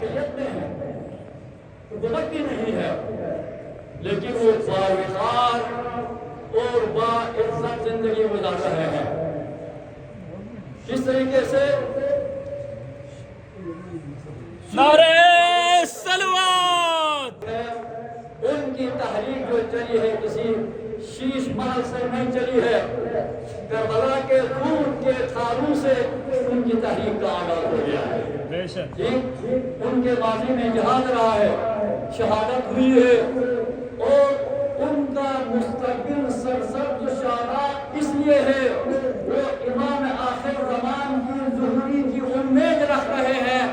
واقعیت میں ہے، حکومت بھی نہیں ہے، لیکن وہ باوقار اور باعزت زندگی گزار رہے ہیں۔ کس طریقے سے؟ نعرہ صلوات! ان کی تحریک جو چلی ہے کسی شیش محل سے نہیں چلی ہے، کربلا کے خون کے تھاروں سے ان کی تحریک کا آغاز ہو گیا ہے۔ ان کے ماضی میں جہاد رہا ہے، شہادت ہوئی ہے، اور ان کا مستقبل سرسبز و شاداب اس لیے ہے وہ امام آخر زمان کی ظہوری کی امید رکھ رہے ہیں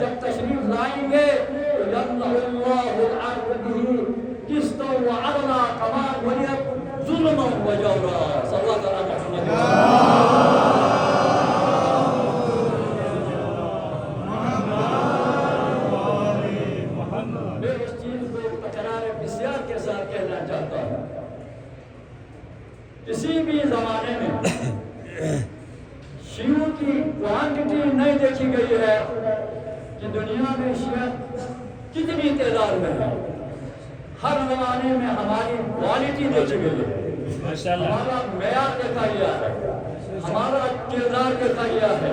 جب تشریف لائیں گے تو یمنع اللہ العدل بہ قسطا وعدلا کما وليت ظلما وجورا۔ صلی اللہ تعالی محمد۔ میں اس چیز کو تکرار بسیار کے ساتھ کہنا چاہتا ہوں، کسی بھی زمانے میں شیعوں کی کوانٹٹی نہیں دیکھی گئی ہے کہ دنیا میں شیعہ کتنی تعداد میں ہے۔ ہر زمانے میں ہماری کوالٹی دیکھی گئی ہے، ہمارا معیار دیکھا گیا ہے، ہمارا کردار دیکھا گیا ہے،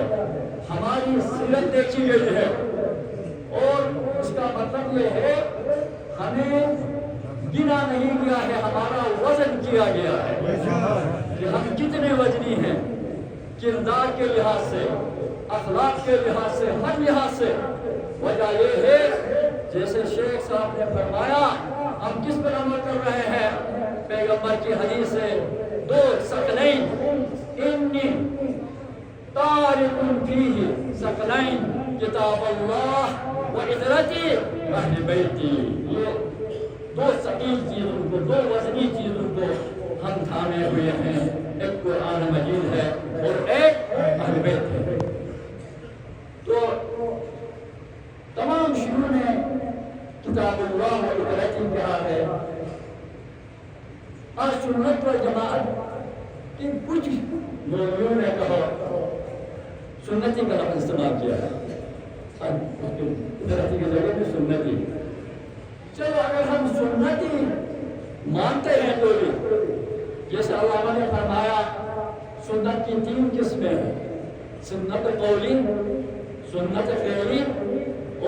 ہماری سیرت دیکھی گئی ہے، اور اس کا مطلب یہ ہے ہمیں گنا نہیں گیا ہے، ہمارا وزن کیا گیا ہے کہ ہم کتنے وزنی ہیں، کردار کے لحاظ سے، اخلاق کے لحاظ سے، ہر لحاظ سے۔ وجہ یہ ہے جیسے شیخ صاحب نے فرمایا ہم کس پر عمل کر رہے ہیں، پیغمبر کی حدیث سے دو ثقلین انی تارک فیہ ثقلین کتاب اللہ و عطرتی اہل بیتی۔ یہ دو ثقیل چیزوں کو، دو وزنی چیزوں کو ہم تھامے ہوئے ہیں، ایک قرآن مجید ہے اور ایک اہل بیت ہے۔ تو تمام شیعوں نے کتاب اللہ و عطرتی کہا ہے، اور سنت و جماعت کے کچھ مولویوں نے کہا سنتی کا لفظ استعمال کیا ہے، عطرتی کی جگہ میں سنتی۔ چلو اگر ہم سنتی مانتے ہیں تو بھی، جیسے علامہ نے فرمایا سنت کی تین قسمیں ہیں، سنت قولی، سنت فعلی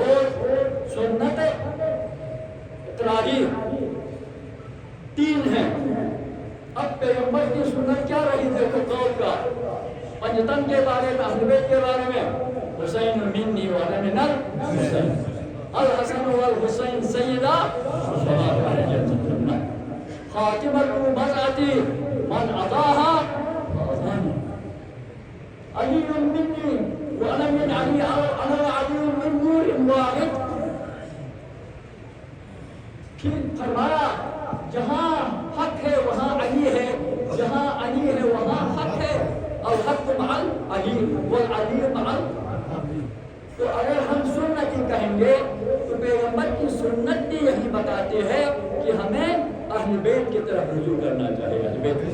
اور سنت اقراری، تین ہیں۔ اب پیغمبر کی سنت کیا رہی دیکھو قول کا، پنجتن کے بارے میں، اہل بیت کے بارے میں، حسین منی وانا من الحسین، الحسن والحسین سیدہ شباب اہل الجنہ، خاتمۃ بضعتی من اطاها علی منی وانا من علی، انا علی من نور واحد۔ پھر فرمایا جہاں حق ہے وہاں علی ہے، جہاں علی ہے وہاں حق ہے، الحق مع علی والعلی مع علی۔ تو اگر ہم سنتی کہیں گے تو پیغمبر کی سنت بھی یہی بتاتی ہے کہ ہمیں اہل بیت کی طرف رجوع کرنا چاہیے۔ اہل بیت کی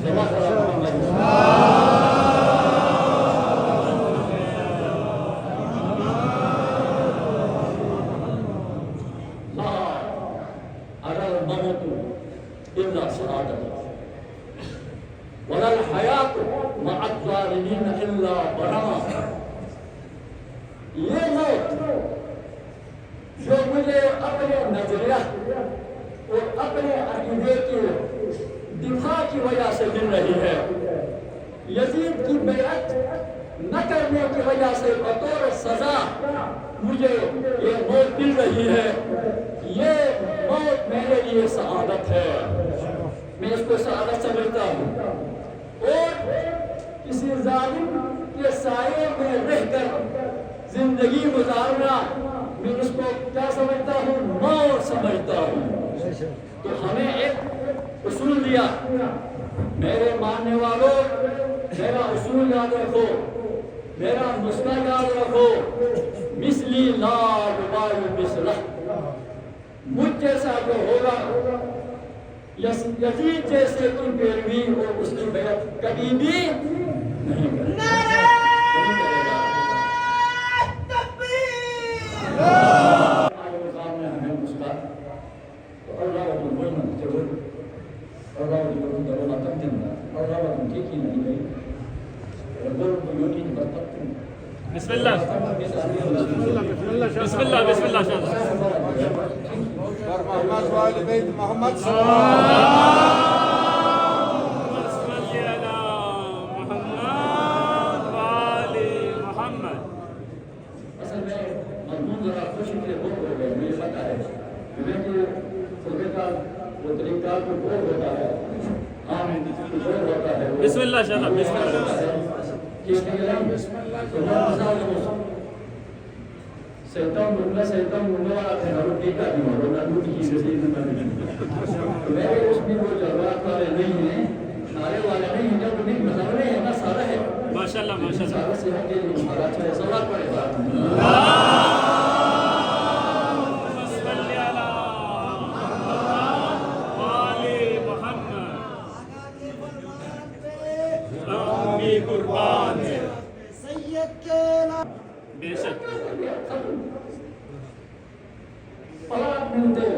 إلا سعادة ولا الحياة مع الظالمين إلا برما۔ یہ موت جو مجھے اپنے نظریہ اور اپنے عقیدے کی دفاع کی وجہ سے مل رہی ہے، یزید کی بیعت نہ کرنے کی وجہ سے بطور سزا مجھے یہ موت مل رہی ہے، یہ موت میرے لیے سعادت ہے، میں اس کو سعادت سمجھتا ہوں۔ اور کسی ظالم کے سائے میں رہ کر زندگی گزارنا میں اس کو کیا سمجھتا ہوں، موت سمجھتا ہوں۔ تو ہمیں ایک اصول دیا، میرے ماننے والوں میرا اصول یاد رکھو، میرا نسخہ یاد رکھو، مثلی لا یبالی مثلہ، مجھ جیسا جو ہوگا یزید جیسے کی پیروی اور اس کی بیعت کبھی بھی نہیں کرے گا۔ boyuna tıkır. Allah'a emanet olun. Allah'a takdim var. Allah'a emanet olun. Kiki ne değil. Rabbul buyunin bataktim. Bismillah. Bismillah. Bismillah. محمد وآل بيت محمد اصل میں مضمون ذرا خوشی کے بہت ہو گئے مجھے پتا ہے کہ خطبے کا وہ طریقہ کوئی اور ہوتا ہے آمین کچھ اور ہوتا ہے بسم اللہ شاء اللہ بسم اللہ سیتم ملا والا تھا اور ٹیکا بھی ہو رہا دودھ کی رسید میں اس میں وہ جذبات والے نہیں ہیں نعرے والے نہیں ہیں جب انہیں مظاہرے ہیں نا سارا ہے ماشاءاللہ ماشاءاللہ سارا سے ہم کے لیے ہمارا اچھا سوال پڑے گا بے شک پلاٹ ملتے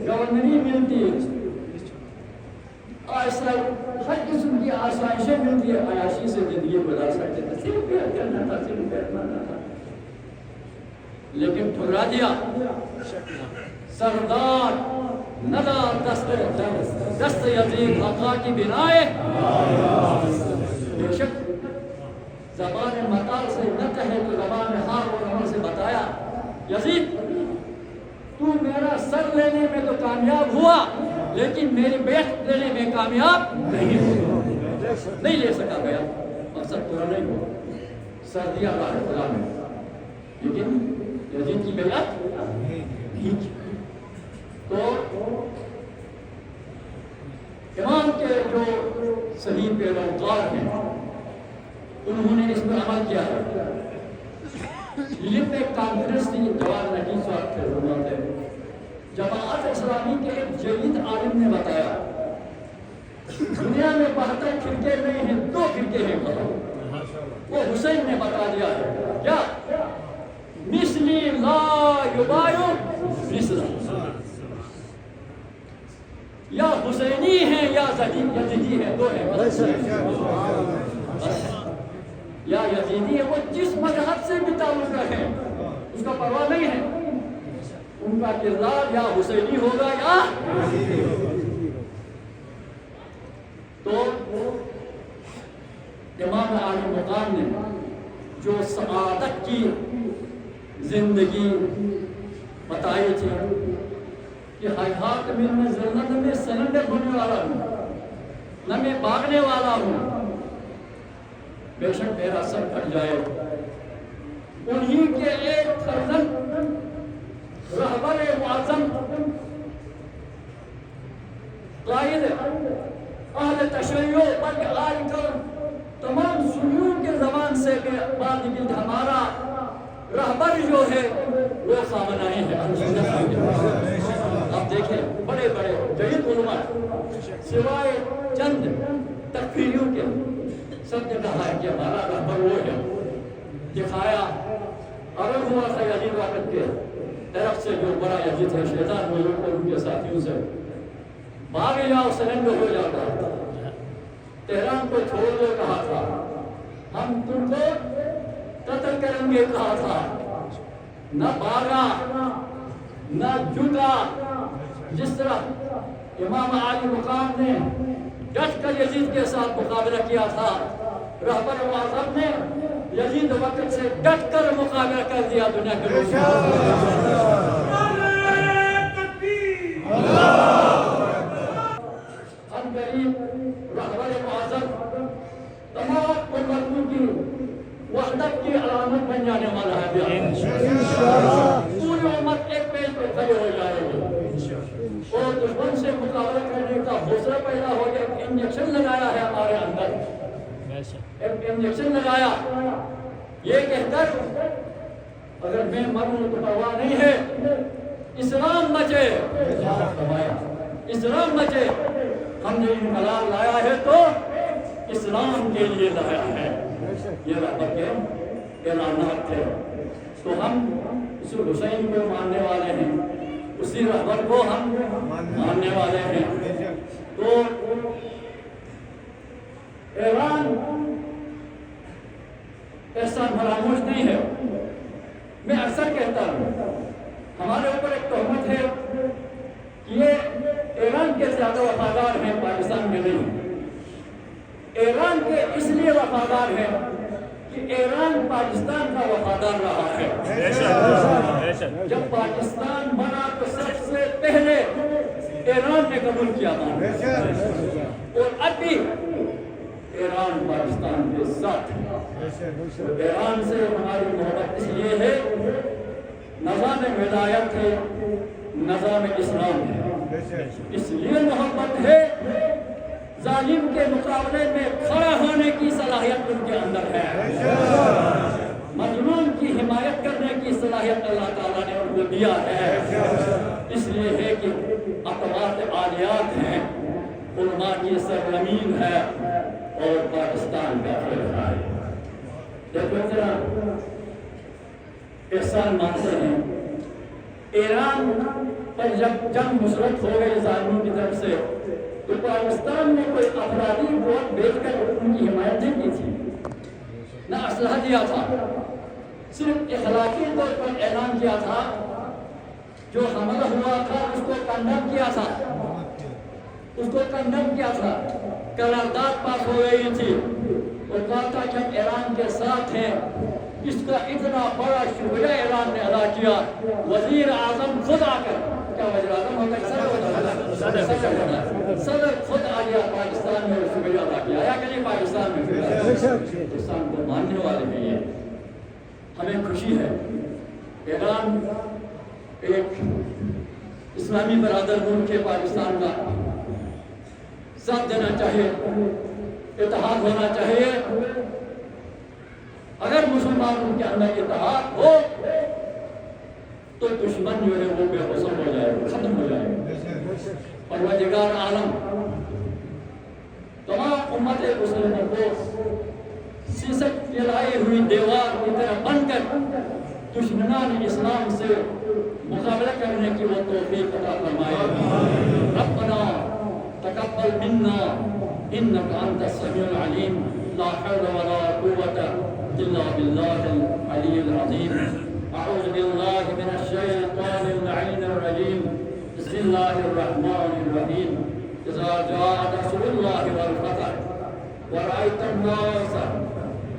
گورنری ملتی ایسا ہر قسم کی آسائشیں ملتی ہے عیاشی سے زندگی گزار سکتے تھے صرف پیار کرنا تھا صرف پیار کرنا تھا لیکن ٹھکرا دیا سردار ندا دست یزید حقا کی بنائے بے شک زبان مطار سے نہ کہے تو زبان ہار و نمر سے بتایا یزید تو میرا سر لینے میں تو کامیاب ہوا لیکن میری بیٹ لینے میں کامیاب نہیں لے سکا گیا مقصد پورا نہیں ہوا سر دیا اللہ خدا میں لیکن یزید کی بیعت نہیں کی تو امام کے جو صحیح پیروکار ہیں انہوں نے اس پر عمل کیا ہے یہ ایک کانفرنس تھی جواب نجیب صاحب تھے جماعت اسلامی کے ایک جدید عالم نے بتایا دنیا میں 72 فرقے نہیں ہیں 2 فرقے ہیں وہ حسین نے بتا دیا ہے کیا مثلی لا یبایو مثلا یا حسینی ہیں یا یزیدی ہیں 2 ہیں یا یزیدی ہے وہ جس مذہب سے بھی تعلق رکھیں اس کا پرواہ نہیں ہے ان کا کردار یا حسینی ہوگا یا تو امام عالی مقام نے جو سعادت کی زندگی بتائی تھی کہ حیات میں زندہ میں سرنڈر ہونے والا ہوں نہ میں بھاگنے والا ہوں بے شک میرا سر کٹ جائے انہی کے ایک فرزند رہبر معظم قائد اہل تشیع بلکہ آج کل تمام سنیوں کے زبان سے بات کی ہمارا رہبر جو ہے وہ خامنائی ہے آپ دیکھیں بڑے بڑے جدید علماء سوائے چند تکفیریوں کے سب نے کہا ہے کہ ہمارا رہبر وہ ہے دکھایا عرب ہوا تھا یزید وقت کے طرف سے جو بڑا یزید ہے شیطان وہ لوگ ان کے ساتھیوں سے بھاگ جاؤ سرنڈر ہو جاتا تہران کو چھوڑ دو کہا تھا ہم تم کو قتل کریں گے کہا تھا نہ بھاگا نہ جھکا جس طرح امام عالی مقام نے ڈٹ کر یزید کے ساتھ مقابلہ کیا تھا رہبر معظم نے یزید وقت سے ڈٹ کر مقابلہ کر دیا دنیا کے لوگ ہم غریب رہبر معظم تمام امتوں کی وحدت کی علامت بن جانے والا ہے پوری امت ایک پیج پر کھڑے ہو جائے گی اور دشمن سے مقابلہ کرنے کا حوصلہ پیدا ہو گیا ایک انجیکشن لگایا ہے ہمارے اندر ایک انجیکشن لگایا یہ کہہ کر اگر میں مروں تو پرواہ نہیں ہے اسلام بچے اسلام بچے ہم نے انقلاب لایا ہے تو اسلام کے لیے لایا ہے یہ رہبر کے اعلانات تھے تو ہم اس حسین کو ماننے والے ہیں اسی رہبر کو ہم ماننے والے ہیں. تو ایران ایسا فراموش نہیں ہے. میں اکثر کہتا ہوں ہمارے اوپر ایک تہمت ہے کہ یہ ایران کے زیادہ وفادار ہیں پاکستان کے نہیں. ایران کے اس لیے وفادار ہیں کہ ایران پاکستان کا وفادار رہا ہے. جب پاکستان بنا تو سب سے پہلے ایران نے قبول کیا تھا اور اب بھی ایران پاکستان کے ساتھ ہے. ایران سے ہماری محبت اس لیے ہے نظام ولایت ہے, نظام اسلام ہے, اس لیے محبت ہے. ظالم کے مقابلے میں کھڑا ہونے کی صلاحیت ان کے اندر ہے. مظلوم کی حمایت کرنے کی صلاحیت اللہ تعالیٰ نے ان کو دیا ہے. اس لیے ہے کہ اقوات عالیات ہیں, علماء کی سرزمین ہے اور پاکستان کا خیر ہے. دیکھو ذرا احسان مانتے ہیں. ایران پر جب جنگ مسلط ہو گئی ظالموں کی طرف سے تو پاکستان نے کوئی افرادی ووٹ بیچ کر ان کی حمایت نہیں کی تھی, نہ اسلحہ دیا تھا. صرف اخلاقی طور پر اعلان کیا تھا. جو حملہ ہوا تھا اس کو کنڈم کیا تھا, اس کو کنڈم کیا تھا. قرارداد پاس ہو گئی تھی اور کہا تھا کہ ہم ایران کے ساتھ ہیں. اس کا اتنا بڑا شکریہ ایران نے ادا کیا. وزیر اعظم خود آ کر, کیا وزیر اعظم ہوتا ہے, صدر خود آ گیا پاکستان میں شکریہ ادا کیا. آیا کہ نہیں پاکستان میں؟ پاکستان کو ماننے والے ہیں. یہ ہمیں خوشی ہے. ایران ایک اسلامی برادر ملک ہے, پاکستان کا ساتھ دینا چاہیے, اتحاد ہونا چاہیے. اگر مسلمانوں کے اندر اتحاد ہو تو دشمن جو ہے وہ بے حسن ہو جائے گا, ختم ہو جائے گا. پروردگار عالم تمام امت مسلموں کو سیاست پھیلائی ہوئی دیوار کی طرح بن کر دشمنان اسلام سے مقابلہ کرنے کی وہ توفیق عطا فرمائے. ربنا تقبل منا انك انت السميع العليم. لا حول ولا قوة الا بالله العلي العظيم. اعوذ بالله من الشيطان اللعين الرجيم. بسم الله الرحمن الرحيم. اذا جاء نصر الله والفتح ورأيت الناس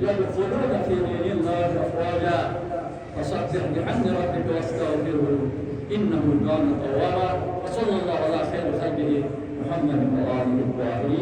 يدخلون في دين الله افواجا فسبح بحمد ربك واستغفره انه كان توابا. وصلى الله على خير خلقه محمد وآله الطاهرين.